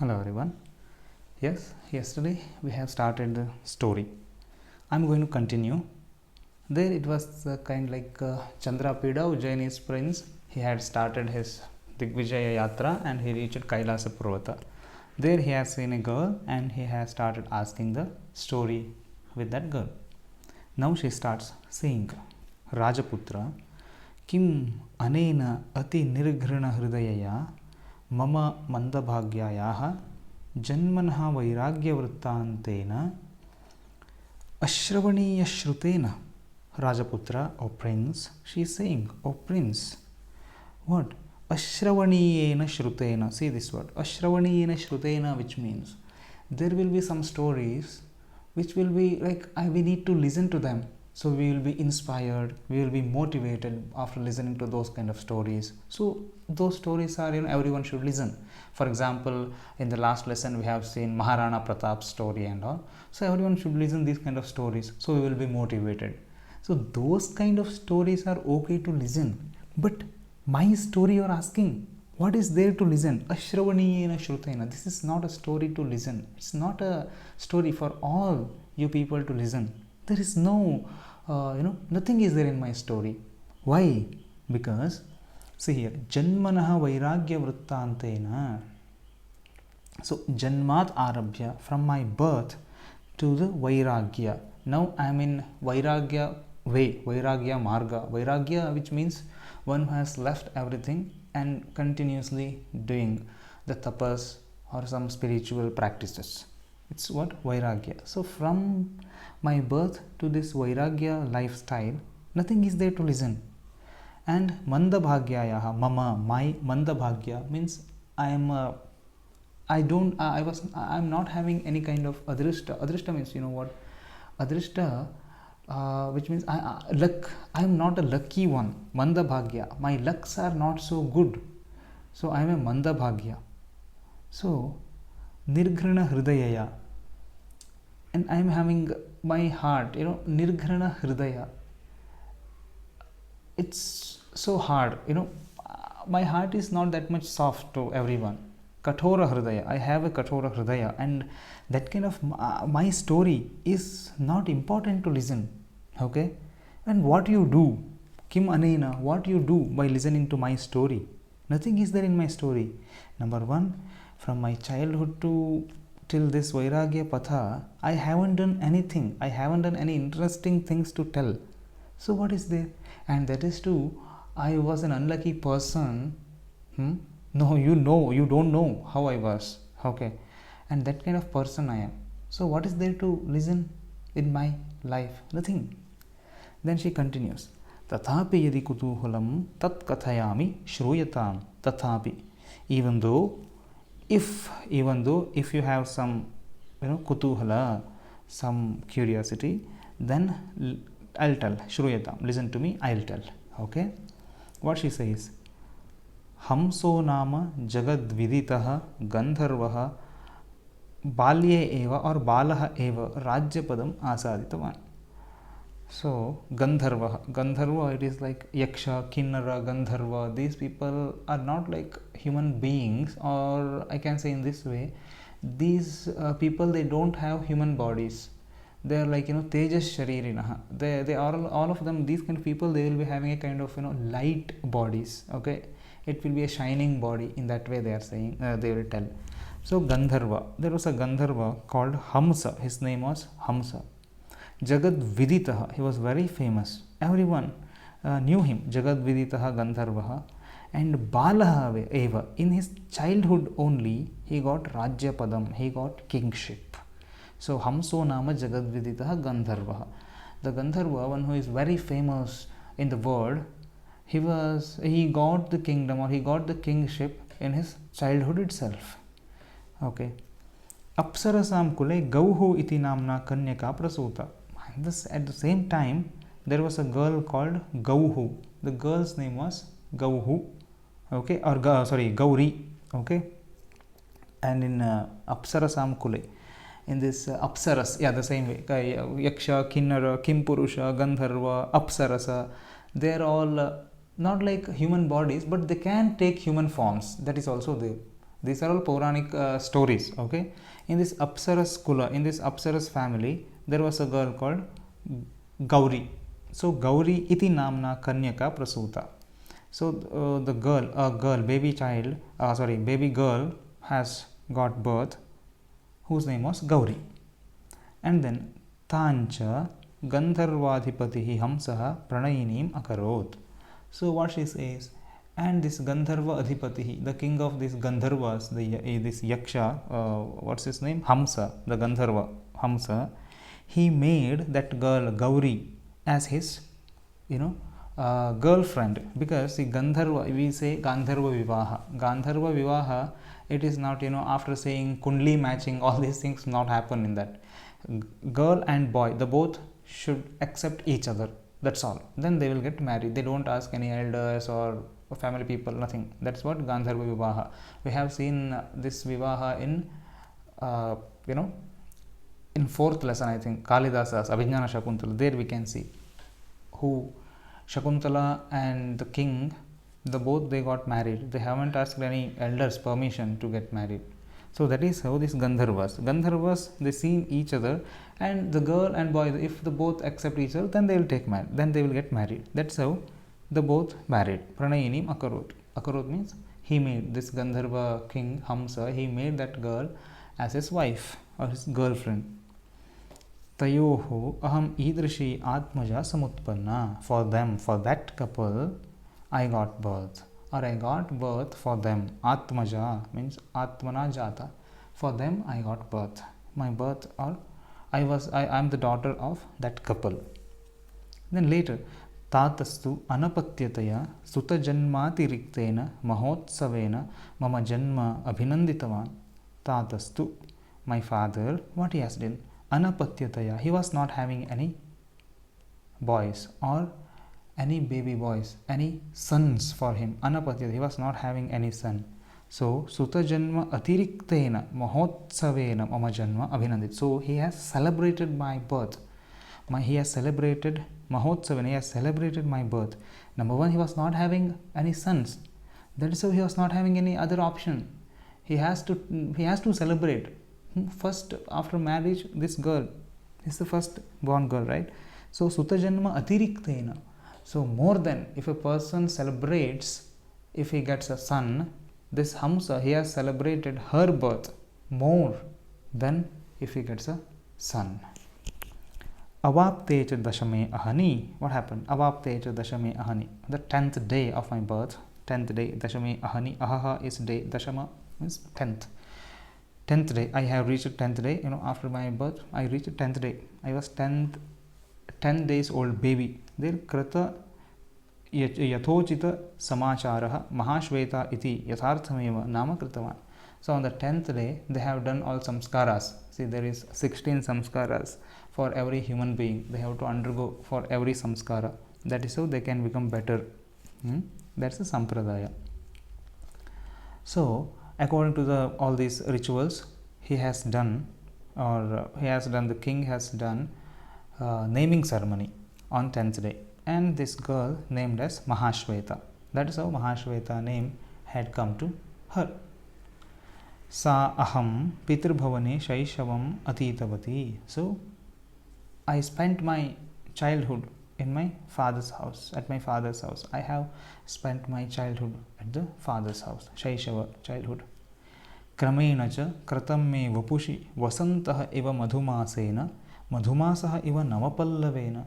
Hello everyone. Yes, yesterday we have started the story. I'm going to continue. There it was kind like Chandrapida, Ujjaini's prince. He had started his Digvijaya Yatra and he reached Kailasa Purvata. There he has seen a girl and he has started asking the story with that girl. Now she starts saying, Rajaputra, Kim anena ati nirghrana hridayaya मम मंदभाग्यायाः जन्मनः वैराग्यवृत्तान्तेन अश्रवणीयश्रुतेन Rajaputra, O prince, she is saying, O prince, what? Ashravaniyena shrutena. See this word, Ashravaniyena shrutena, which means there will be some stories which will be like we need to listen to them. So we will be inspired, we will be motivated after listening to those kind of stories. So those stories are, everyone should listen. For example, in the last lesson we have seen Maharana Pratap's story and all. So everyone should listen these kind of stories. So we will be motivated. So those kind of stories are okay to listen. But my story you are asking, what is there to listen? Ashravaniyena shrutena. This is not a story to listen. It's not a story for all you people to listen. There is no, nothing is there in my story. Why? Because, see here, Janmanaha Vairagya Vrittantena. So, Janmat Arabhya, from my birth to the Vairagya. Now I am in Vairagya way, Vairagya Marga. Vairagya, which means one who has left everything and continuously doing the tapas or some spiritual practices. It's what? Vairagya. So from my birth to this Vairagya lifestyle, nothing is there to listen. And Mandabhagyayaha, Mama, my Mandabhagya means I'm not having any kind of Adrishta. Adrishta means, you know what? Adrishta, which means luck. I am not a lucky one. Mandabhagya. My lucks are not so good. So I am a Mandabhagya. So, Nirghrana Hridayaya. And I am having my heart, Nirghrana Hridaya. It's so hard, my heart is not that much soft to everyone. Kathora Hridaya. I have a Kathora Hridaya, and that kind of my story is not important to listen. Okay? And what you do, Kim Anena, what you do by listening to my story? Nothing is there in my story. Number one, from my childhood to till this Vairagya Patha, I haven't done anything. I haven't done any interesting things to tell. So what is there? And that is too, I was an unlucky person. No, you don't know how I was. Okay. And that kind of person I am. So what is there to listen in my life? Nothing. Then she continues. Tathapi yadi kutuhulam tat kathayami shruyatam tathapi. Even though if you have some kutuhala, some curiosity, then I'll tell. Shruyatam. Listen to me, I'll tell. Okay? What she says? Hamso nama jagad viditaha gandharvaha balye eva or balaha eva rajyapadam asaditavan. So, Gandharva, it is like Yaksha, Kinnara, Gandharva. These people are not like human beings, or I can say in this way, these people, they don't have human bodies. They are like, Tejas Sharirinaha. They are all of them, these kind of people, they will be having a kind of, light bodies. Okay. It will be a shining body. In that way they are saying, they will tell. So, Gandharva. There was a Gandharva called Hamsa. His name was Hamsa. Jagad Viditaha, he was very famous. Everyone knew him. Jagad Viditaha Gandharvaha. And Balaha Eva, in his childhood only, he got Rajya Padam, he got kingship. So Hamso Nama Jagad Viditaha Gandharvaha. The Gandharva, one who is very famous in the world, he got the kingdom or he got the kingship in his childhood itself. Okay. Apsarasam Kule Gauhu iti namna Kanyaka Prasuta. At the same time, there was a girl called Gauhu. The girl's name was Gauhu, okay, or Gauri, okay. And in Apsarasam Kule, in this Apsaras, the same way, Yaksha, Kinnara, Kimpurusha, Gandharva, Apsarasa, they are all not like human bodies, but they can take human forms. That is also there. These are all Puranic stories. Okay, in this Apsaras Kula, in this Apsaras family, there was a girl called Gauri. So Gauri iti namna Kanyaka prasuta. So the baby girl has got birth, whose name was Gauri. And then Tancha Gandharvadhipatihi Hamsaha Pranayinim Akarot. So what she says, and this Gandharva Adhipatihi, the king of these Gandharvas, this Yaksha, what's his name? Hamsa, the Gandharva Hamsa, he made that girl Gauri as his, girlfriend, because the Gandharva, we say Gandharva Vivaha, it is not, after saying Kundli matching, all these things not happen in that. Girl and boy, the both should accept each other, that's all. Then they will get married. They don't ask any elders or family people, nothing. That's what Gandharva Vivaha. We have seen this Vivaha in, in 4th lesson, I think, Kalidasa's Abhijnana Shakuntala. There we can see who Shakuntala and the king, they got married. They haven't asked any elders permission to get married. So that is how this Gandharvas, they see each other, and the girl and boy, if the both accept each other, then they will get married. That's how the both married. Pranayinim Akarot. Akarot means he made this Gandharva king Hamsa, he made that girl as his wife or his girlfriend. Tayoho aham idrishi atmaja samutpanna. For them, for that couple, I got birth, or I got birth for them. Atmaja means Atmana Jata. For them I got birth. My birth, or I am the daughter of that couple. Then later, Tatastu anapatyataya sutajanmatiriktena mahotsavena mama janma abhinanditavan. Tatastu, my father, what he has done? Anapatyataya, he was not having any boys or any baby boys, any sons for him. Anapatyataya, he was not having any son. So, Sutajanma atiriktena mahotsavena mama janma abhinandit. So, he has celebrated my birth. He has celebrated Mahotsavena, he has celebrated my birth. Number one, he was not having any sons. That is how he was not having any other option. He has to celebrate. First, after marriage, this girl is the first born girl, right? So, Sutajanma atiriktena. So, more than if a person celebrates, if he gets a son, this Hamsa, he has celebrated her birth more than if he gets a son. Avapte cha dashame ahani. What happened? Avapte cha dashame ahani. The 10th day of my birth. 10th day, dashame ahani. Ahaha is day. Dashama means 10th. 10th day. I have reached 10th day. After my birth, I reached 10th day. I was 10 days old baby. There krata yathochita samacharaha mahashveta iti yatharthameva nama kritavan. So on the 10th day, they have done all samskaras. See, there is 16 samskaras for every human being. They have to undergo for every samskara. That is how they can become better. That's the sampradaya. So, according to all these rituals, the king has done naming ceremony on 10th day. And this girl named as Mahashveta. That is how Mahashveta name had come to her. Sa aham pitrbhavane shaishavam atitavati. So, I spent my childhood in my father's house, at my father's house. I have spent my childhood at the father's house. Shaishava, childhood. Kramena cha kratam me vapushi vasantah iva madhumasena madhumasaha iva namapallavena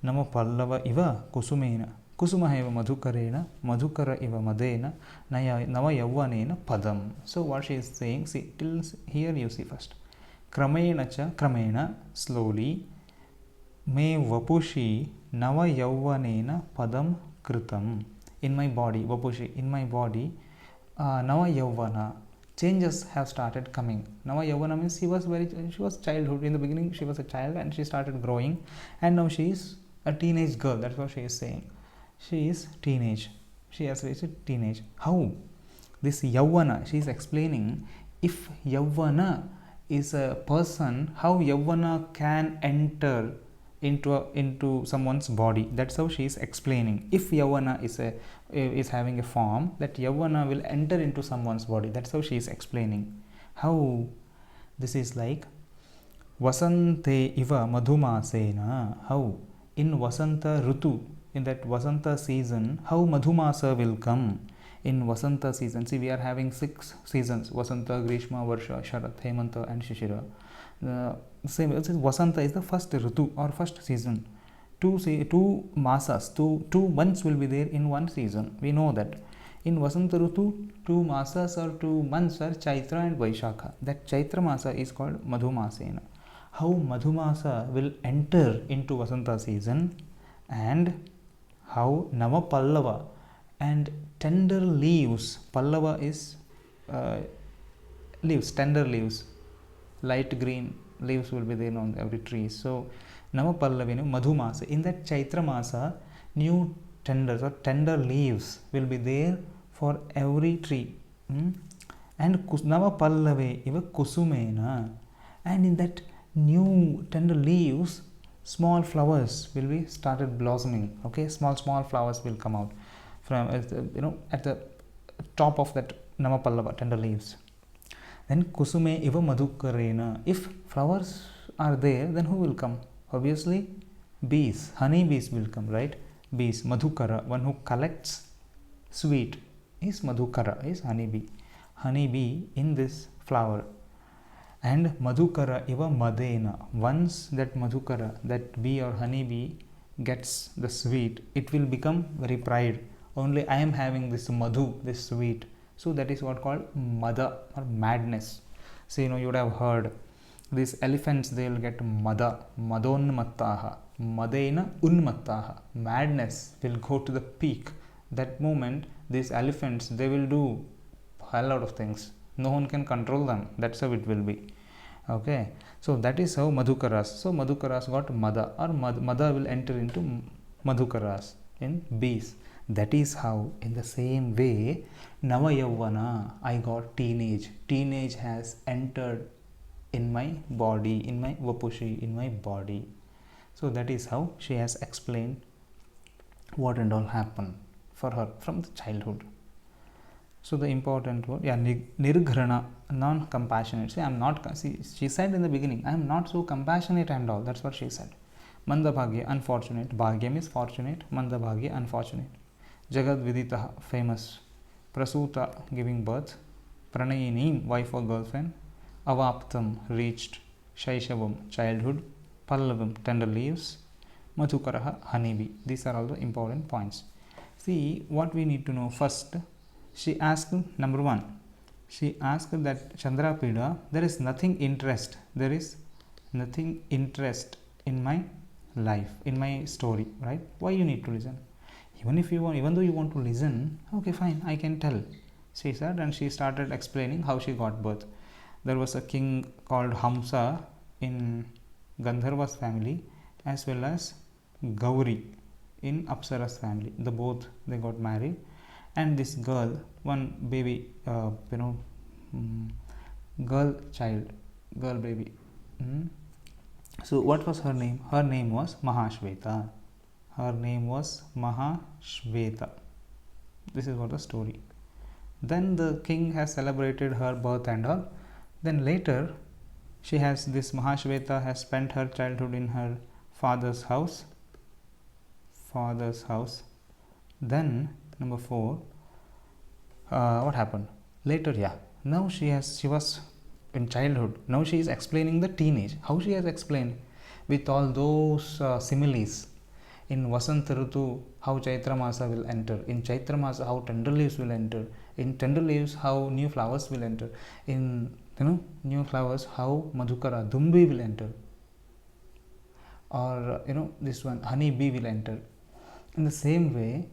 namapallava iva kusumena kusumah eva madhukarena madhukara iva madena nava yavvanena padam. So what she is saying, see, till here you see first. Kramena cha, kramena, slowly, me vapushi nava yavvanena padam kritam. In my body, vapushi, in my body, nava yavvana, changes have started coming. Nava yavvana means she was childhood. In the beginning she was a child and she started growing, and now she is a teenage girl. That's what she is saying. She is teenage. She has reached teenage. How? This yavvana, she is explaining, if yavvana is a person, how yavvana can enter into someone's body. That's how she is explaining. If Yavana is having a form, that Yavana will enter into someone's body. That's how she is explaining. How this is like Vasante iva madhumasena. How in Vasanta Rutu, in that Vasanta season, how Madhumasa will come. In Vasanta season, see, we are having 6 seasons: Vasanta, Grishma, Varsha, Sharat, Hemanta, and Shishira. Same, Vasanta is the first Ritu or first season. Two masas, two months will be there in one season. We know that. In Vasanta Ritu, 2 masas or 2 months are Chaitra and Vaishakha. That Chaitra masa is called Madhumasena. How Madhumasa will enter into Vasanta season, and how Nama Pallava and tender leaves. Pallava is leaves, tender leaves, light green leaves will be there on every tree. So Nama Pallavinu Madhumasa. In that Chaitra Masa, new tenders or tender leaves will be there for every tree. And Nama Pallave Iva Kusumena. And in that new tender leaves, small flowers will be started blossoming. Okay, small flowers will come out from at the top of that Nama Pallava, tender leaves. Then Kusume Iva Madhukarena. If flowers are there, then who will come? Obviously bees, honey bees will come, right? Bees, Madhukara, one who collects sweet is Madhukara, is honeybee. Honeybee in this flower. And Madhukara Iva Madena. Once that Madhukara, that bee or honeybee gets the sweet, it will become very pride. Only I am having this madhu, this sweet. So that is what called mada or madness. So you would have heard these elephants, they will get mada, madonmattaha, madena unmattaha. Madness will go to the peak. That moment, these elephants, they will do a lot of things. No one can control them. That's how it will be. Okay. So that is how Madhukaras. So Madhukaras got mada, or mada will enter into Madhukaras in bees. That is how, in the same way, Navayavana, I got teenage. Teenage has entered in my body, in my Vapushi, in my body. So that is how she has explained what and all happened for her from the childhood. So the important word, Nirghrana, non-compassionate. See, she said in the beginning, I am not so compassionate and all. That's what she said. Mandabhagya, unfortunate. Bhagyam is fortunate. Mandabhagya, unfortunate. Jagad Viditaha, famous. Prasuta, giving birth. Pranayinim, wife or girlfriend. Avaptam, reached. Shaishavam, childhood. Pallavam, tender leaves. Madhukaraha, honeybee. These are all the important points. See, what we need to know first, she asked, number 1, she asked that Chandrapida, there is nothing interest in my life, in my story, right? Why you need to listen? Even though you want to listen, okay, fine, I can tell, she said, and she started explaining how she got birth. There was a king called Hamsa in Gandharva's family, as well as Gauri in Apsara's family. They got married, and this girl, one baby, girl baby. So what was her name? Her name was Mahashveta. This is what the story. Then the king has celebrated her birth and all. Then later, this Mahashveta has spent her childhood in her father's house. Then number 4, what happened later? Now she was in childhood. Now she is explaining the teenage. How she has explained? With all those similes. In Vasanta Ritu, how Chaitra Masa will enter. In Chaitra Masa, how tender leaves will enter. In tender leaves, how new flowers will enter. In new flowers, how Madhukara, Dumbi will enter. Or this one, honey bee will enter. In the same way,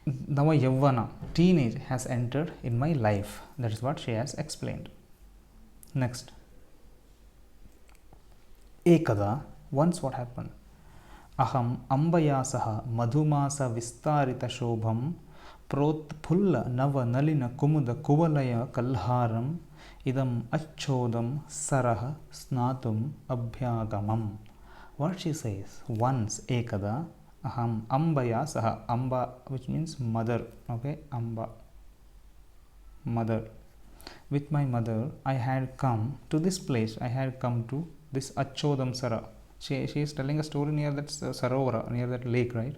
Nava Yavana, teenage, has entered in my life. That is what she has explained. Next. Ekada, once what happened? Aham ambayasaha madhumasa vistarita shobham protpulla nava nalina kumuda kuvalaya kalharam idam achhodam sarah snatum abhyagamam. What she says, once ekada aham ambaya saha, amba which means mother, okay, amba, mother, with my mother I had come to this place, I had come to this Achhodam Sara. She is telling a story near that Sarovara, near that lake, right?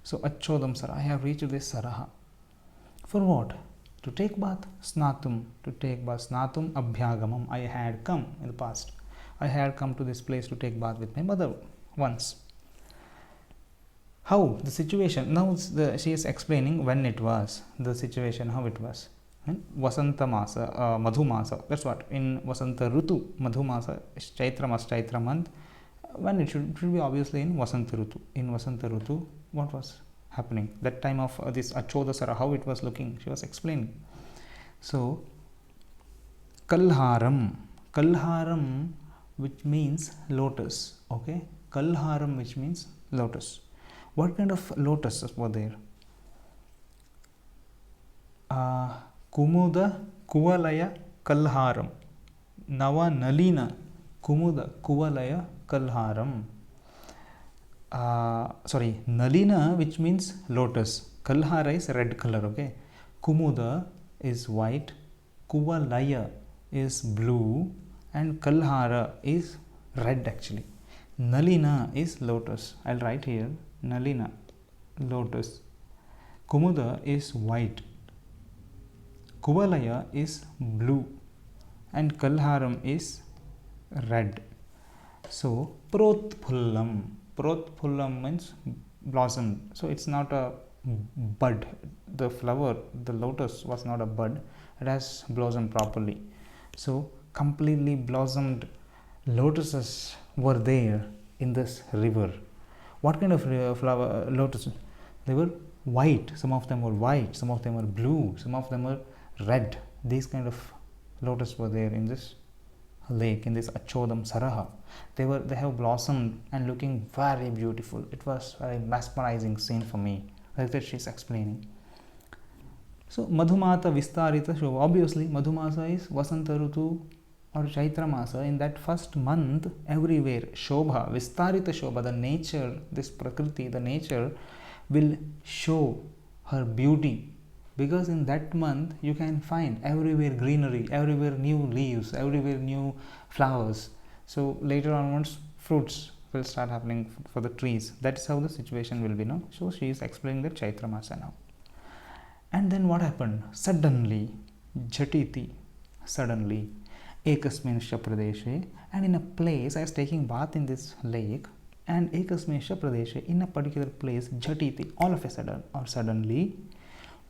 So Achhodam Sara, I have reached this Saraha. For what? To take bath. Snatum, to take bath. Snatum abhyagamam, I had come in the past. I had come to this place to take bath with my mother once. How? The situation. Now she is explaining when it was, the situation, how it was. Vasanta Masa, Madhu Masa, that's what. In Vasanta Rutu, Madhu Masa, Chaitra Mas, Chaitra month, when it should be obviously in Vasanta Rutu. In Vasanta Rutu, what was happening? That time of this Achhodasara, how it was looking, she was explaining. So, Kalharam, Kalharam which means lotus, okay? Kalharam which means lotus. What kind of lotuses were there? Kumuda Kuvalaya Kalharam, Nava Nalina Kumuda Kuvalaya Kalharam. Sorry, Nalina which means lotus, Kalhara is red color, okay? Kumuda is white, Kuvalaya is blue, and Kalhara is red actually. Nalina is lotus. I'll write here, Nalina, lotus. Kumuda is white, Kuvalaya is blue, and Kalharam is red. So, Protpullam. Protpullam means blossom. So, it's not a bud. The flower, the lotus was not a bud. It has blossomed properly. So, completely blossomed lotuses were there in this river. What kind of flower lotus? They were white. Some of them were white. Some of them were blue. Some of them were red. These kind of lotus were there in this lake, in this Achhodam Saraha. They have blossomed and looking very beautiful. It was a very mesmerizing scene for me. Like that she is explaining. So Madhumata Vistarita Shobha. Obviously Madhumasa is Vasanta Rutu or Chaitra Masa. In that first month, everywhere Shobha, Vistarita Shobha, the nature, this Prakriti, the nature will show her beauty. Because in that month you can find everywhere greenery, everywhere new leaves, everywhere new flowers. So later onwards fruits will start happening for the trees. That's how the situation will be now. So she is explaining the Chaitra Masa now. And then what happened? Suddenly, Jhatiti, suddenly, Ekasminsha Pradeshe, and in a place, I was taking bath in this lake, and Ekasminsha Pradeshe, in a particular place, Jhatiti, all of a sudden, or suddenly,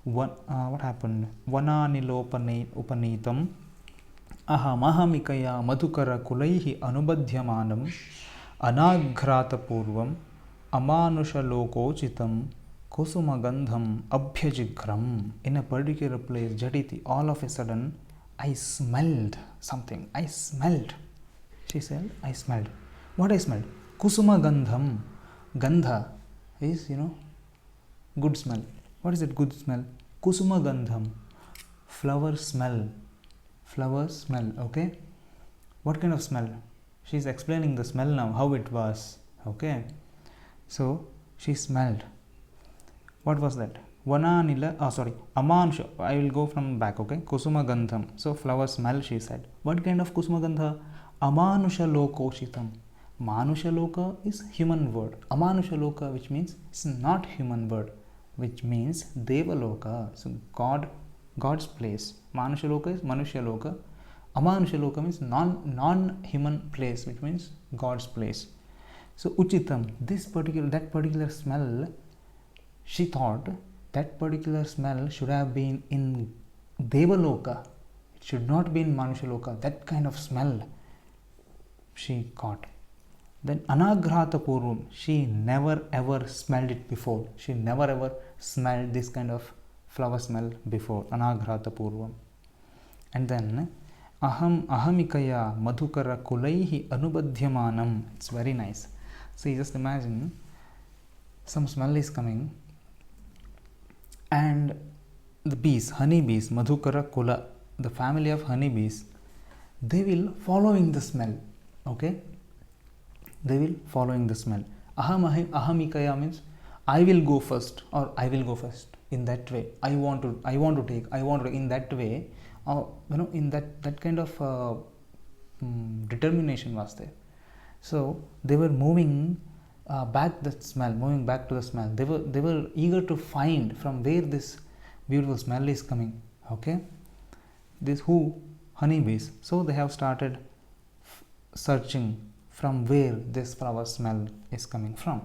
what happened? Vananilopane upanitam ahamahamikaya madhukara kulaihi anubadhyamanam anagratapurvam amanusha kusumagandham abhyajigram. In a particular place, Jhatiti, all of a sudden, I smelled something. I smelled. She said, I smelled. What I smelled? Kusumagandham. Gandha is, good smell. What is it, good smell? Kusuma Gandham, flower smell. Flower smell, okay? What kind of smell? She is explaining the smell now, how it was, okay? So, she smelled. What was that? Amanusha. I will go from back, okay? Kusuma Gandham. So, flower smell, she said. What kind of Kusuma Gandha? Amanusha Lokoshitam. Manusha Loka is human word. Amanusha Loka, which means it's not human word, which means Devaloka, so God's place. Manusha Loka is Manushya Loka. Amanusha Loka means non-human place, which means God's place. So Uchitam, that particular smell, she thought that particular smell should have been in Devaloka. It should not be in Manusha Loka. That kind of smell she caught. Then Anagrata Purvam, she never ever smelled it before. She never ever smelled this kind of flower smell before. Anagrata Purvam. And then ahamikaya madhukara kulaihi anubadhyamanam. It's very nice. See, just imagine some smell is coming and the bees, honey bees, madhukara kula, the family of honey bees, they will following the smell. Okay, they will following the smell. Ahamikaya means I will go first, or I will go first. In that way, I want to take, in that way, in that kind of determination was there. So they were moving back to the smell. They were eager to find from where this beautiful smell is coming. Okay, this who honeybees. So they have started searching from where this flower smell is coming from.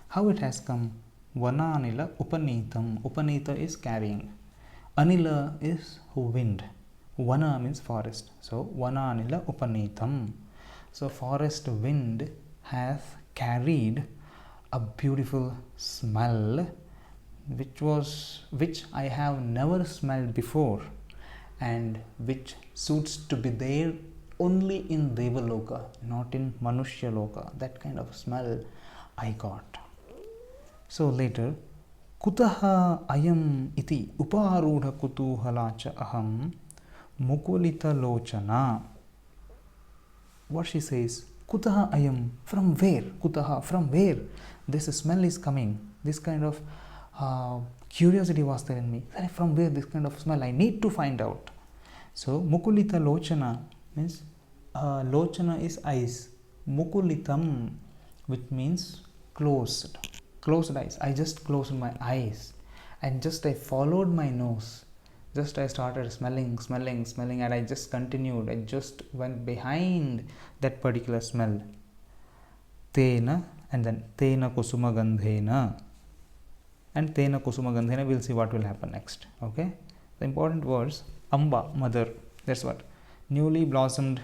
How it has come? Vananila upanitam. Upanita is carrying. Anila is wind. Vana means forest. So Vananila upanitam. So forest wind has carried a beautiful smell which I have never smelled before, and which suits to be there only in Devaloka, not in Manushya Loka. That kind of smell I got. So later, Kutaha ayam iti uparudha kutuhalacha aham mukulita lochana. What she says, Kutaha ayam, from where? Kutaha, from where this smell is coming? This kind of curiosity was there in me. From where this kind of smell? I need to find out. So Mukulita lochana means lochana is eyes. Mukulitam, which means closed eyes. I just closed my eyes and just I followed my nose. Just I started smelling, and I just continued. I just went behind that particular smell. Tena, and then Tena kusuma gandhena. And Tena kusuma gandhena, we'll see what will happen next. Okay, the important words: Amba, mother. That's what. Newly blossomed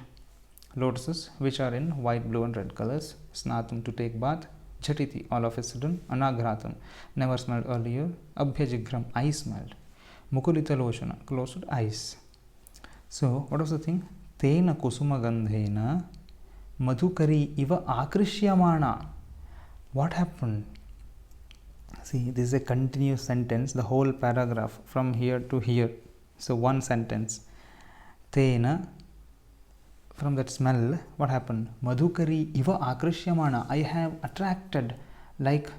lotuses, which are in white, blue, and red colors. Snatum, to take bath. Jhatiti, all of a sudden. Anaghratam, never smelled earlier. Abhyajigram, I smelled. Mukulita lochana, closed eyes. So what was the thing? Tena kusuma gandhena madhukari iva akrishyamana. What happened? See, this is a continuous sentence, the whole paragraph from here to here. So one sentence. Tena, from that smell, what happened? Madhukari iva akrishyamana. I have attracted like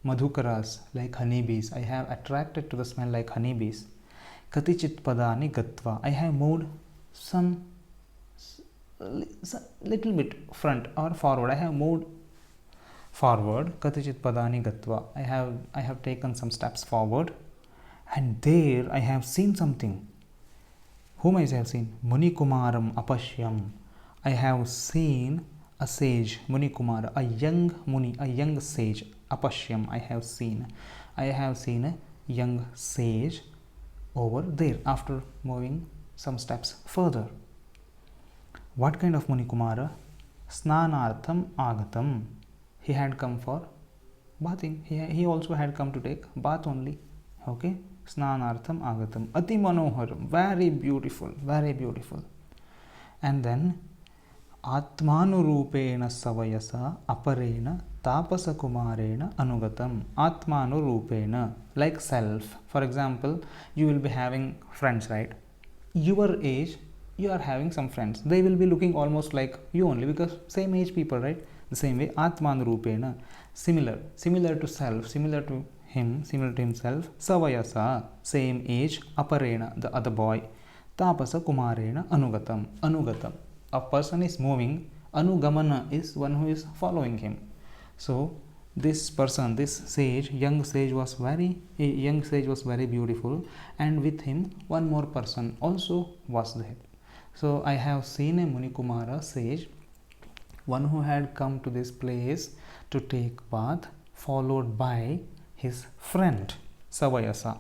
madhukaras, like honeybees. I have attracted to the smell like honeybees. Katichit padani gatva. I have moved some little bit front or forward. I have moved forward. Katichit padani gatva. I have taken some steps forward, and there I have seen something. Whom I have seen? Muni Kumaram apashyam. I have seen a sage, Muni Kumara, a young Muni, a young sage. Apashyam, I have seen a young sage over there after moving some steps further. What kind of Muni Kumara? Snanartham agatam. He had come for bathing. He also had come to take bath only. Okay. Snanartham agatam. Ati manoharam. Very beautiful. Very beautiful. And then Atmanurupena savayasa aparena tapasa kumarena anugatam. Atmanurupena, like self. For example, you will be having friends, right? Your age, you are having some friends. They will be looking almost like you only, because same age people, right? The same way, Atmanurupena, similar to self, similar to him, similar to himself. Savayasa, same age. Aparena, the other boy. Tapasa kumarena anugatam. Anugatam, a person is moving. Anugamana is one who is following him. So this person, this sage, young sage was very beautiful, and with him one more person also was there. So I have seen a Munikumara sage, one who had come to this place to take bath, followed by his friend Savayasa,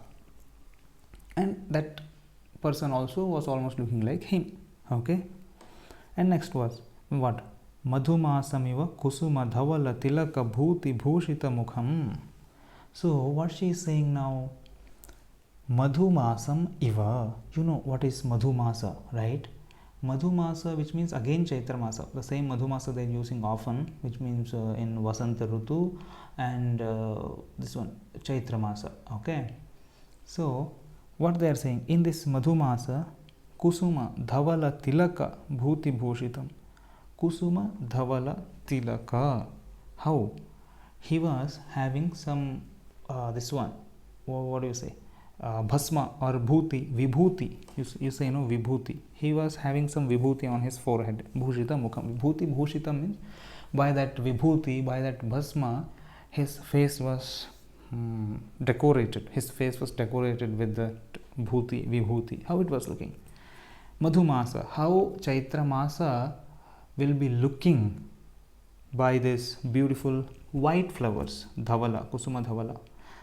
and that person also was almost looking like him. Okay. And next was what? Madhumasamiva kusuma dhavala tilaka bhuti bhushita mukham. So what she is saying now? Madhumasam iva. You know what is Madhumasa, right? Madhumasa, which means again Chaitra Masa. The same Madhumasa they are using often, which means in Vasanta Rutu, and this one Chaitra Masa. Okay. So what they are saying, in this Madhumasa, Kusuma Dhavala Tilaka Bhuti Bhushitam. Kusuma Dhavala Tilaka. How? He was having some, this one, what do you say? Bhasma or Bhuti, Vibhuti. You say, Vibhuti. He was having some Vibhuti on his forehead. Bhushita Mukham. Vibhuti, Bhushita means by that Vibhuti, by that Bhasma, his face was decorated. His face was decorated with the Bhuti, Vibhuti. How it was looking? Madhumasa. How Chaitra Masa will be looking by this beautiful white flowers, Dhavala, Kusuma Dhavala.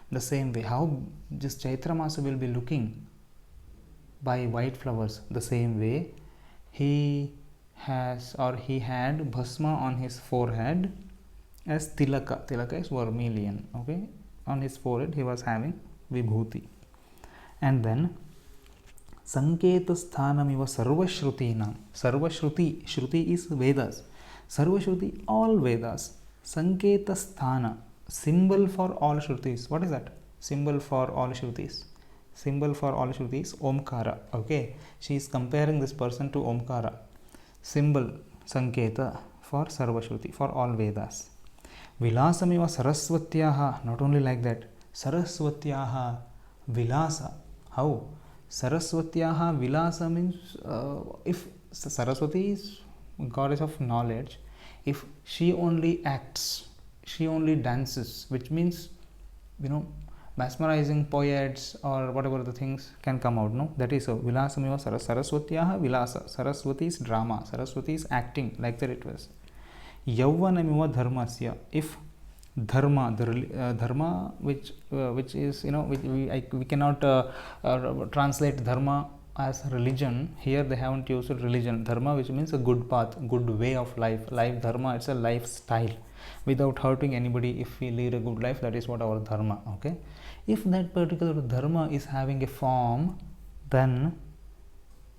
The same way, how this Chaitra Masa will be looking by white flowers, the same way he had Bhasma on his forehead as Tilaka. Tilaka is vermilion, okay? On his forehead he was having Vibhuti. And then Sanketa Sthanamiva Sarvashrutinam. Sarvashruti, Shruti is Vedas. Sarvashruti, all Vedas. Sanketa Sthana, symbol for all Shrutis. What is that? Symbol for all Shrutis. Symbol for all Shrutis, Omkara. Okay, she is comparing this person to Omkara. Symbol, Sanketa for Sarvashruti, for all Vedas. Vilasamiva Saraswatyaha. Not only like that, Saraswatyaha Vilasa. How? Saraswatyaha Vilasa means if Saraswati is goddess of knowledge, if she only acts, she only dances, which means, mesmerizing poets or whatever the things can come out, no? That is so. Vilasamiva Saraswatyaha Vilasa. Saraswati is drama, Saraswati is acting, like that it was. Yauvanamiva Dharmasya. If Dharma, the Dharma which is, we cannot translate Dharma as religion. Here they haven't used religion. Dharma, which means a good path, good way of life. Life, Dharma, it's a lifestyle. Without hurting anybody, if we lead a good life, that is what our Dharma, okay? If that particular Dharma is having a form, then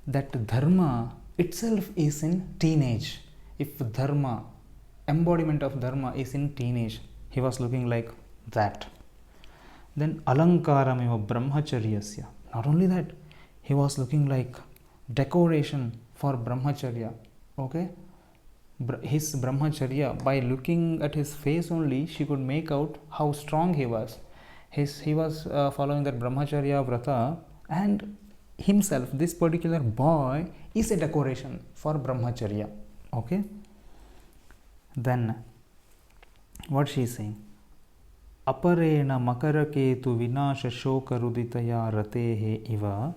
that Dharma itself is in teenage. If Dharma, embodiment of Dharma is in teenage, he was looking like that. Then Alankaramiva Brahmacharyasya. Not only that, he was looking like decoration for Brahmacharya, okay? His Brahmacharya, by looking at his face only, she could make out how strong he was. He was following that Brahmacharya Vrata, and himself, this particular boy, is a decoration for Brahmacharya, okay? Then, what she is saying? Aparena makaraketu vinasha shoka ruditaya ratehe iva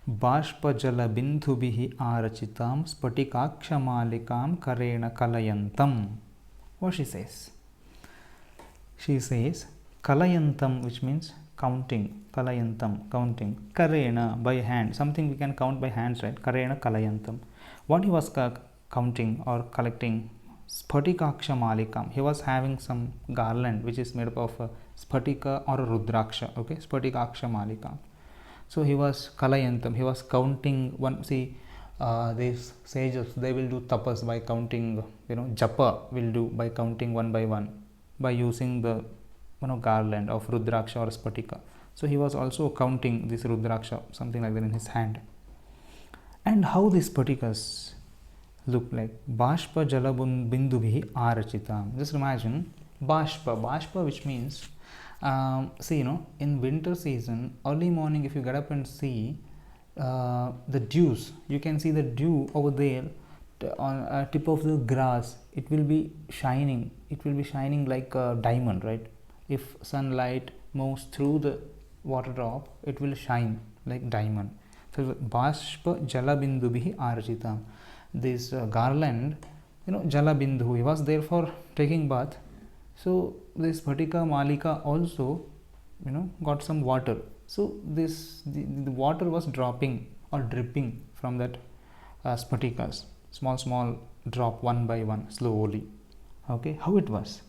बाष्पजल बिंदुभिः आरचितां स्फटिकाक्षमालिकां करेण कलयन्तं. What she says? She says kalayantam, which means counting. Kalayantam, counting. Karena, by hand. Something we can count by hands, right? Karena kalayantam. What he was counting or collecting? Sphatikaksha. He was having some garland which is made up of sphatika or rudraksha. Okay, Sphatikaksha malika. So he was kalayantam, he was counting one. See, these sages, they will do tapas by counting, japa will do by counting one by one, by using the garland of rudraksha or sphatika. So he was also counting this rudraksha, something like that, in his hand. And how these spatikas look like? Bashpa jalabun bindubhi arachitam. Just imagine Bashpa, which means see, in winter season, early morning, if you get up and see the dews, you can see the dew over there on a tip of the grass. It will be shining. It will be shining like a diamond, right? If sunlight moves through the water drop, it will shine like diamond. So, Bashpa Jalabindubihi Arjitam. This garland, Jalabindu, he was there for taking bath. So this Bhatika Malika also, got some water. So this the water was dropping or dripping from that spatikas, small drop, one by one, slowly. Okay, how it was?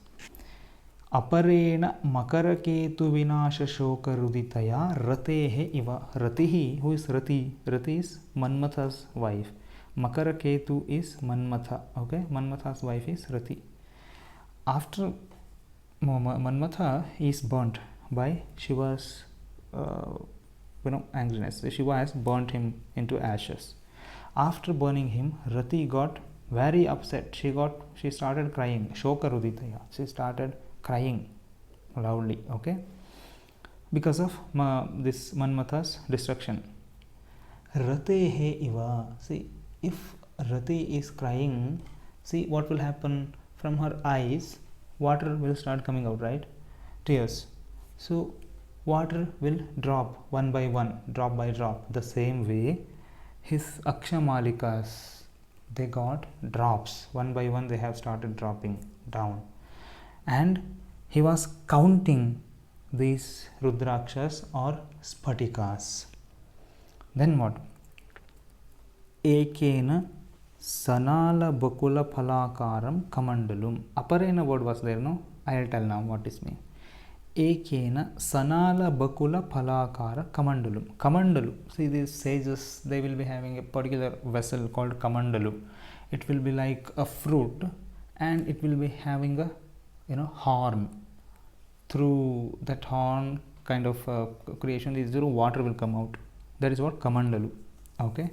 Aparena makaraketu vinasha shoka ruditaya ratehe iva. Ratihi, who is Rati? Rati is Manmatha's wife. Makaraketu is Manmatha. Okay, Manmatha's wife is Rati. After Manmatha is burnt by Shiva's angriness. Shiva has burnt him into ashes. After burning him, Rati got very upset. She started crying. Shoka Ruditaya. She started crying loudly, okay, because of this Manmatha's destruction. Ratehe iva. See, if Rati is crying, see what will happen from her eyes? Water will start coming out, right? Tears. So water will drop one by one, drop by drop. The same way, his Akshamalikas, they got drops. One by one, they have started dropping down. And he was counting these Rudrakshas or Spatikas. Then what? Ekena Sanala Bakula Phalakaram Kamandalum. Aparena word was there, no? I'll tell now what is mean. Ekena Sanala Bakula Phalakara Kamandalum. Kamandalu. See, these sages, they will be having a particular vessel called Kamandalu. It will be like a fruit and it will be having a horn. Through that horn kind of creation, the zero water will come out. That is what Kamandalu. Okay.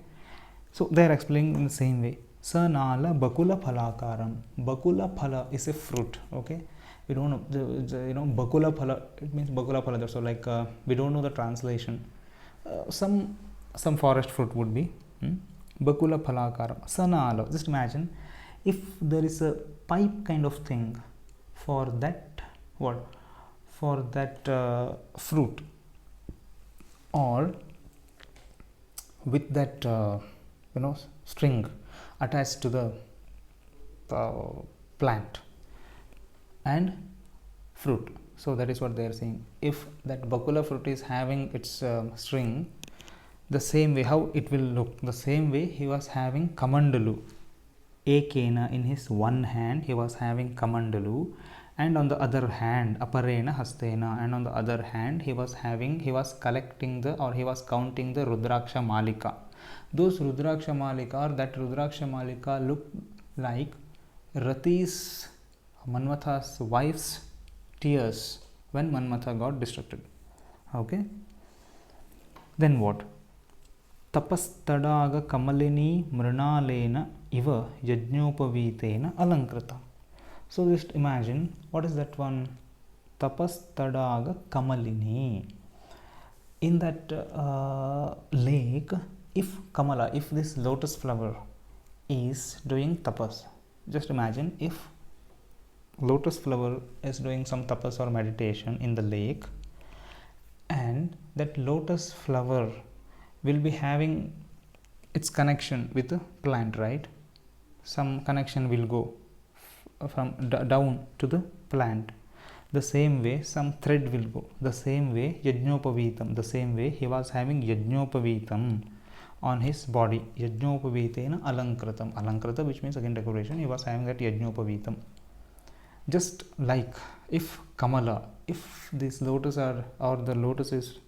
So they are explaining in the same way. Sanala Bakula Phalakaram. Bakula Phala is a fruit. Okay. We don't know the Bakula Phala. It means Bakula Phala. So like we don't know the translation. Some forest fruit would be Bakula Phalakaram. Sanala. Just imagine if there is a pipe kind of thing for that what? For that fruit, or with that string attached to the plant and fruit. So that is what they are saying. If that Bakula fruit is having its string, the same way how it will look, the same way he was having Kamandalu. Ekena, in his one hand he was having Kamandalu, and on the other hand Aparena Hastena, and on the other hand he was counting the Rudraksha Malika. Those Rudraksha Malika, or that Rudraksha Malika, looked like Rati's, Manmatha's wife's tears when Manmatha got destructed. Okay. Then what? Tapastadaga Kamalini Mrnalena Iva Yajnopavitena Alankrita. So just imagine, what is that one? Tapastadaga Kamalini. In that lake, if Kamala, if this lotus flower is doing tapas, just imagine if lotus flower is doing some tapas or meditation in the lake, and that lotus flower will be having its connection with the plant, right? Some connection will go from down to the plant. The same way some thread will go. The same way Yajnopavitam. The same way he was having Yajnopavitam on his body. Yajnopavitena Alankratam. Alankrata, which means again decoration. He was having that Yajnopavitam. Just like if Kamala, if this lotus or the lotus is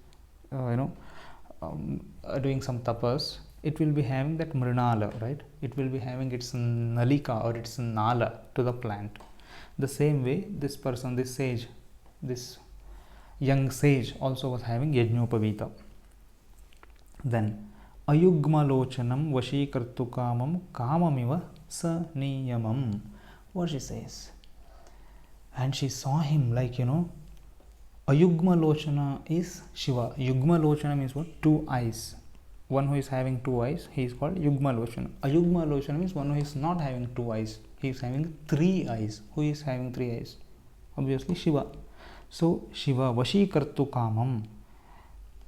doing some tapas, it will be having that mrinala, right? It will be having its nalika or its nala to the plant. The same way this person, this sage, this young sage also was having Yajnopavita. Then Ayugma lochanam vashikartukamam kamamiva saniyamam. What she says? And she saw him like, Ayugma lochana is Shiva. Yugma lochana means what? Two eyes. One who is having two eyes, he is called Yugma lochana. Ayugma lochana means one who is not having two eyes. He is having three eyes. Who is having three eyes? Obviously Shiva. So Shiva Vashikartu Kamam.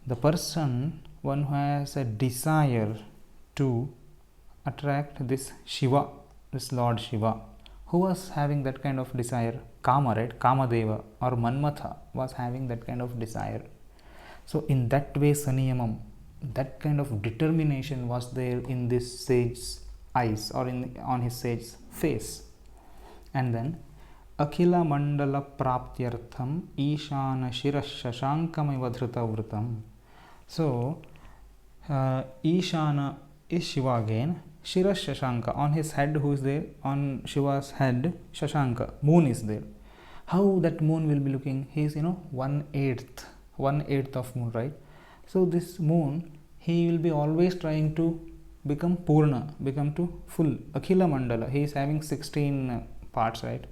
The person, one who has a desire to attract this Shiva, this Lord Shiva. Who was having that kind of desire? Kama, right? Kamadeva or Manmatha was having that kind of desire. So in that way Saniyamam, that kind of determination was there in this sage's eyes or on his sage's face. And then Akhila Mandala Praptyartham Ishana Shirash Shashankamiva Dhrutavrutam. So Ishana is Shiva again. Shirash Shashanka, on his head, who is there? On Shiva's head, Shashanka, moon is there. How that moon will be looking? He is 1/8 of moon, right? So this moon, he will be always trying to become Purna, become to full. Akhila Mandala, he is having 16 parts, right?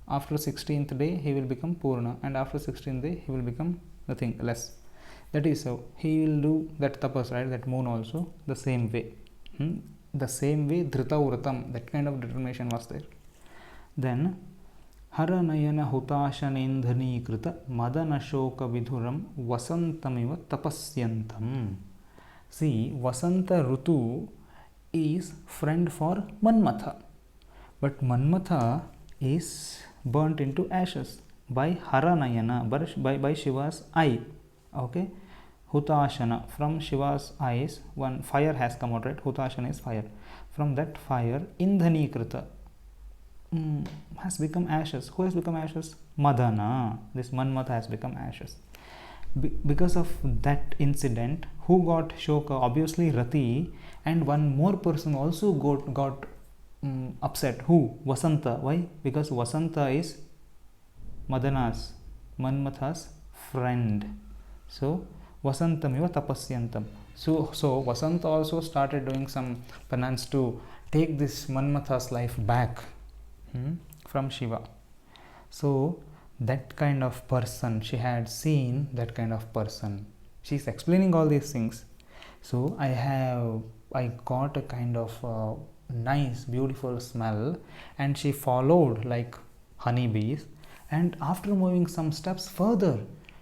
After 16th day, he will become Purna, and after 16th day, he will become nothing less. That is how he will do that tapas, right? That moon also the same way. The same way Dhrita Vratam, that kind of determination was there. Then Haranayana Hutashanendhani Krita Madana Shoka Vidhuram Vasantamiva Tapasyantam. See, Vasanta Rutu is friend for Manmatha, but Manmatha is burnt into ashes by Haranayana, by Shiva's eye. Okay, Hutashana, from Shiva's eyes, one fire has come out, right? Hutashana is fire. From that fire, Indhani Krita has become ashes. Who has become ashes? Madana. This Manmatha has become ashes. Because of that incident, who got Shoka? Obviously Rati, and one more person also got upset. Who? Vasanta. Why? Because Vasanta is Madana's, Manmatha's friend. So Vasantamiva Tapasyantam. So Vasanta also started doing some penance to take this Manmatha's life back from Shiva. So that kind of person, she had seen that kind of person. She's explaining all these things. So I got a kind of nice, beautiful smell, and she followed like honeybees. And after moving some steps further,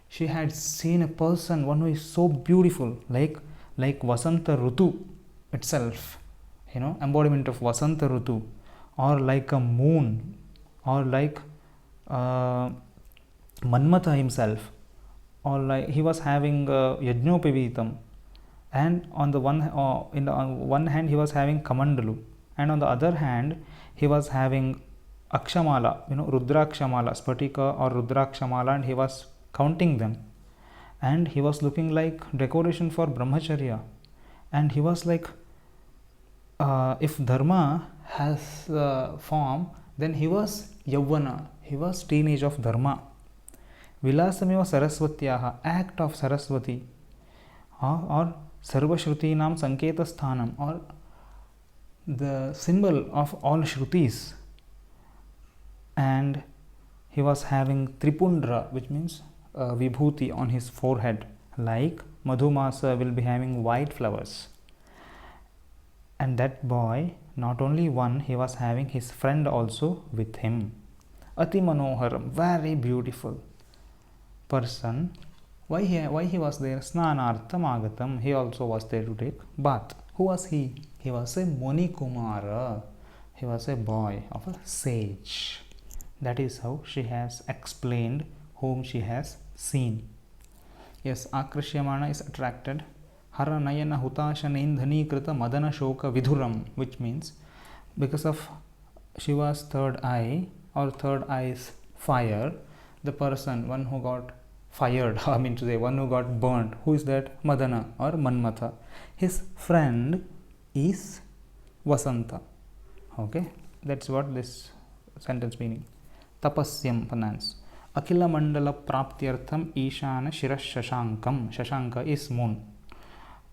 she had seen a person, one who is so beautiful, like Vasanta Rutu itself, embodiment of Vasanta Rutu, or like a moon, or like Manmatha himself, or like he was having Yajnopavitam, and on the one hand he was having Kamandalu, and on the other hand he was having Akshamala, Rudrakshamala, Spatika or Rudrakshamala, and he was counting them, and he was looking like decoration for Brahmacharya, and he was like, if Dharma has form, then he was Yavana, he was teenage of Dharma. Vilasameva Saraswatyaha, act of Saraswati, or Sarvashrutinam Sanketa Sthanam, or the symbol of all Shrutis. And he was having Tripundra, which means Vibhuti on his forehead, like Madhumasa will be having white flowers. And that boy, not only one, he was having his friend also with him. Ati Manoharam, very beautiful person. Why he was there? Snanartham Agatam, he also was there to take bath. Who was he? He was a Muni Kumara. He was a boy of a sage. That is how she has explained whom she has seen. Yes, Akrishyamana is attracted. Haranayana Hutashanendhani Krita Madana Shoka Vidhuram, which means because of Shiva's third eye, or third eye's fire, the person, one who got fired, one who got burnt, who is that? Madana or Manmatha. His friend is Vasanta. Okay, that's what this sentence meaning. Tapasyam penance. Akhila Mandala Praptyartham Ishana Shirash Shashankam. Shashanka is moon.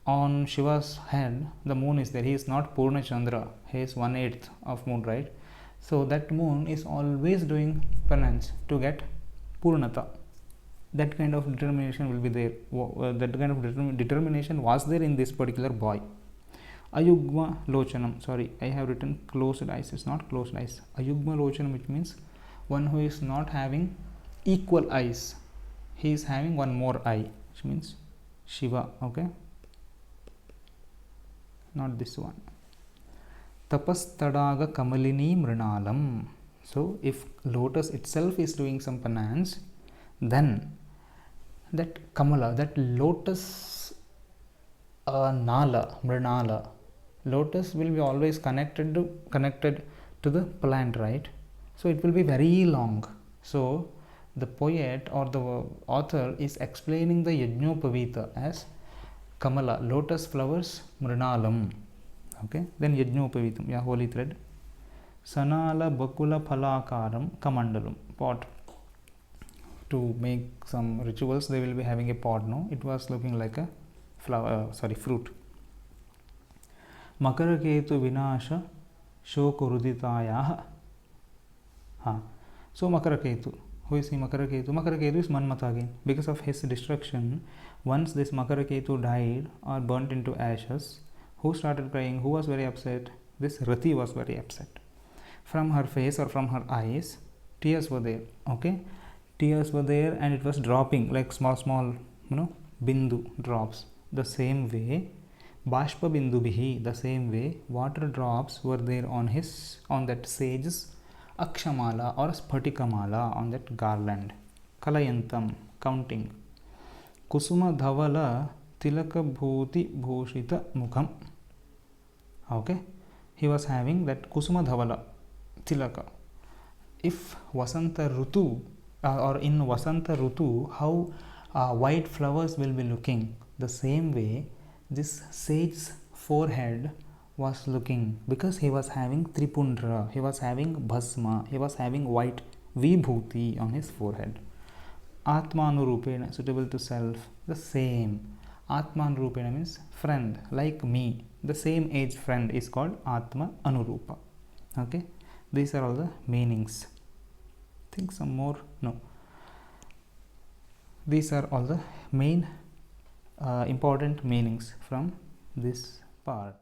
On Shiva's head, the moon is there. He is not Purna Chandra. He is 1/8 of moon, right? So that moon is always doing penance to get Purnata. That kind of determination will be there. That kind of determination was there in this particular boy. Ayugma Lochanam. Sorry, I have written closed eyes. It's not closed eyes. Ayugma Lochanam, which means one who is not having equal eyes. He is having one more eye, which means Shiva. Okay, not this one. Tapas Tadaga Kamalini Mrinalam. So if lotus itself is doing some penance, then that Kamala, that lotus Nala, Mrinala, lotus will be always connected to the plant, right? So it will be very long. So the poet or the author is explaining the Yajnopavita as Kamala, lotus flowers, Mrinalam. Okay, then Yajnopavitam, holy thread. Sanala Bakula Phalakaram Kamandalum, pot. To make some rituals, they will be having a pot, no? It was looking like a flower, fruit. मकरकेतु विनाश शोकरुदितायाः. So Makaraketu, who is he? Makaraketu. Makaraketu is Manmatha again. Because of his destruction, once this Makaraketu died or burnt into ashes, who started crying? Who was very upset? This Rati was very upset. From her face or from her eyes, tears were there. Okay, tears were there, and it was dropping like small, bindu drops. The same way, Bashpa bindu bihi. The same way, water drops were there on that sage's Akshamala or Spatikamala, on that garland. Kalayantam, counting. Kusuma dhavala tilaka bhuti bhushita mukham. Okay, he was having that Kusuma dhavala tilaka. If Vasanta Rutu, or in Vasanta Rutu, how white flowers will be looking, the same way this sage's forehead was looking, because he was having Tripundra, he was having Bhasma, he was having white Vibhuti on his forehead. Atmanurupena, suitable to self, the same. Atmanurupena means friend, like me. The same age friend is called Atma Anurupa. Okay, these are all the meanings. Think some more? No. These are all the main important meanings from this part.